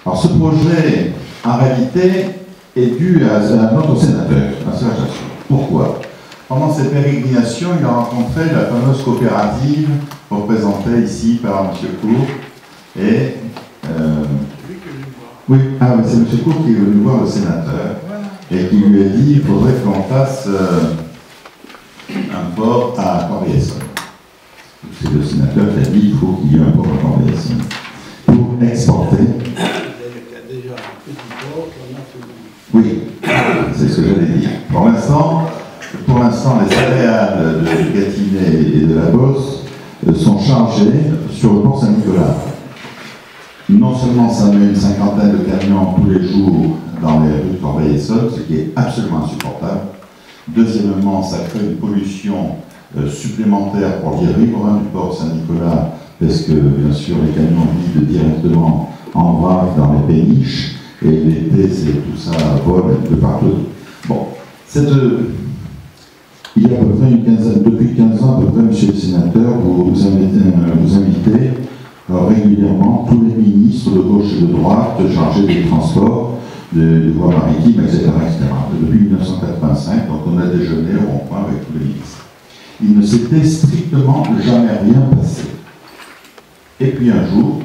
Alors ce projet, en réalité, est dû à notre sénateur, à Serge Dassault. Pourquoi? Pendant ses pérégrinations, il a rencontré la fameuse coopérative représentée ici par M. Cour. Et oui, c'est M. Cour qui est venu voir le sénateur et qui lui a dit qu'il faudrait qu'on fasse un port à Corbeil-Essonnes. C'est le sénateur qui a dit qu'il faut qu'il y ait un port à Corbeil-Essonnes pour exporter. Déjà un petit port qu'on a tout. Oui, c'est ce que j'allais dire. Pour l'instant, les céréales de Gâtinais et de la Beauce sont chargées sur le port Saint-Nicolas. Non seulement ça met une cinquantaine de camions tous les jours dans les rues de Corbeil-Essonnes, ce qui est absolument insupportable. Deuxièmement, ça crée une pollution supplémentaire pour les riverains du port Saint-Nicolas, parce que, bien sûr, les camions vident directement en vrac dans les péniches, et l'été, c'est tout ça vole de partout. Bon, il y a à peu près une quinzaine, depuis 15 ans à peu près, monsieur le sénateur, vous invitez régulièrement tous les ministres de gauche et de droite chargés des transports, des voies maritimes, etc., etc. Depuis 1985, donc on a déjeuné au rond-point avec tous les ministres. Il ne s'était strictement jamais rien passé. Et puis un jour,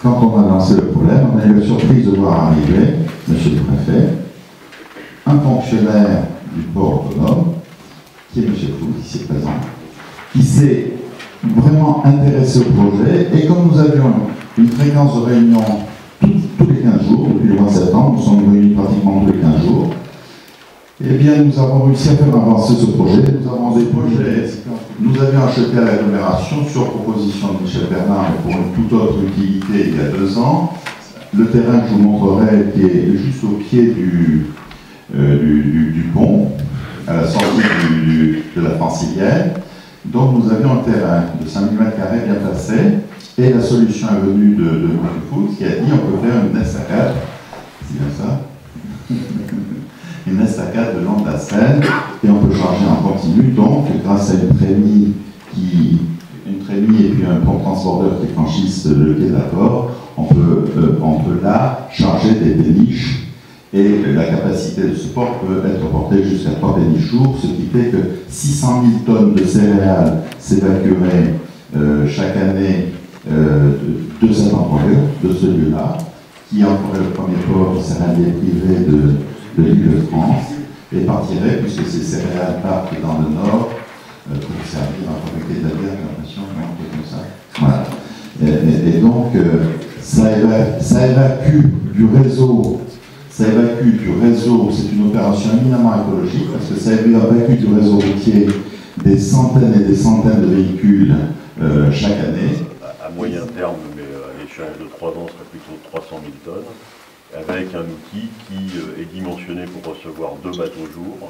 quand on a lancé le problème, on a eu la surprise de voir arriver, monsieur le préfet, un fonctionnaire du port autonome, qui est monsieur Fou, qui s'est présent, qui s'est vraiment intéressé au projet, et comme nous avions une fréquence de réunion tous les 15 jours, depuis le mois de septembre, nous sommes réunis pratiquement tous les 15 jours, eh bien nous avons réussi à faire avancer ce projet. Nous avons des projets, nous avions acheté à l'agglomération sur proposition de Michel Bernard, mais pour une toute autre utilité il y a 2 ans, le terrain que je vous montrerai, qui est juste au pied du pont, à la sortie de la Francilienne. Donc nous avions un terrain de 5000 m² bien placé, et la solution est venue de M. Foot, qui a dit on peut faire une estacade, c'est bien ça, une estacade le long de la Seine, et on peut charger en continu, donc grâce à une trémie et puis un pont transbordeur qui franchissent le quai de la Porte, on peut là charger des péniches. Et la capacité de ce port peut être portée jusqu'à 3 péniches jour, ce qui fait que 600 000 tonnes de céréales s'évacueraient chaque année de cet employeur, de ce lieu-là, qui en ferait le premier port céréalier privé de l'Île-de-France, et partirait, puisque ces céréales partent dans le nord, pour servir à fabriquer de la bière, j'ai l'impression, comme ça. Voilà. Et donc, ça évacue du réseau. Ça évacue du réseau, c'est une opération éminemment écologique, parce que ça évacue du réseau routier des centaines et des centaines de véhicules chaque année. À moyen terme, mais à l'échéance de 3 ans, ce serait plutôt 300 000 tonnes, avec un outil qui est dimensionné pour recevoir 2 bateaux jour,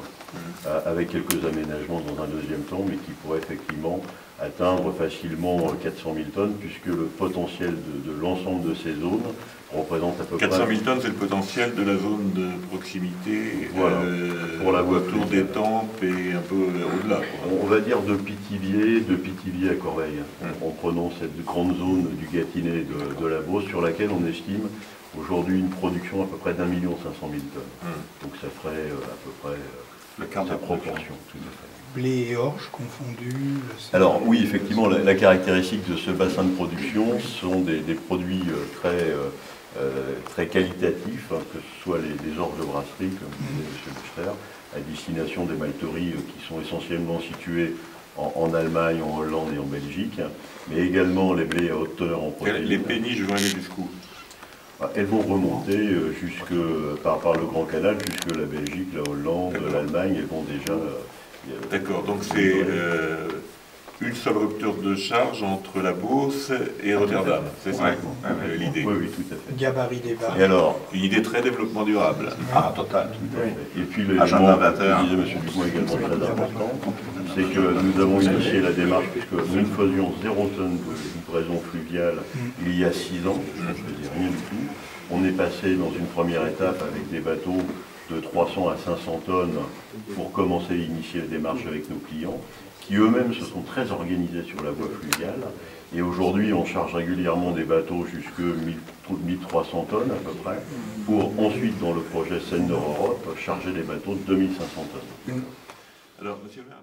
avec quelques aménagements dans un deuxième temps, mais qui pourrait effectivement atteindre facilement 400 000 tonnes, puisque le potentiel de l'ensemble de ces zones représente à peu près... 400 000 tonnes, c'est le potentiel de la zone de proximité, voilà, pour la voie autour des Tempes et un peu au-delà. On va dire de Pithiviers à Corbeil, en prenant cette grande zone du Gâtinais et de la Beauce, sur laquelle on estime aujourd'hui une production à peu près d'1 500 000 tonnes. Donc ça ferait à peu près sa proportion. Tout à fait. Blé et orge confondus. Alors oui, effectivement, la caractéristique de ce bassin de production sont des produits très qualitatifs, que ce soit les orges de brasserie, comme disait M. Buster, à destination des malteries qui sont essentiellement situées en Allemagne, en Hollande et en Belgique, mais également les blés à haute teneur en protéines. Les péniches vont aller jusqu'où? Elles vont remonter par le Grand Canal jusque la Belgique, la Hollande, l'Allemagne. Elles vont déjà... D'accord, donc c'est une seule rupture de charge entre la Beauce et Rotterdam, c'est ça l'idée? Oui, tout à fait. Gabarit des barres. Et alors, une idée très développement durable. Ah, total. Tout à fait. Et puis Agenda l'élément 21. que disait M. Dubois également très important, c'est que nous avons initié la démarche, puisque nous faisions 0 tonne de livraison fluviale il y a 6 ans, je ne faisais rien du tout. On est passé dans une première étape avec des bateaux de 300 à 500 tonnes pour commencer à initier la démarche avec nos clients, qui eux-mêmes se sont très organisés sur la voie fluviale. Et aujourd'hui, on charge régulièrement des bateaux jusque 1300 tonnes à peu près, pour ensuite, dans le projet Seine Nord Europe, charger des bateaux de 2500 tonnes. Alors, monsieur le maire,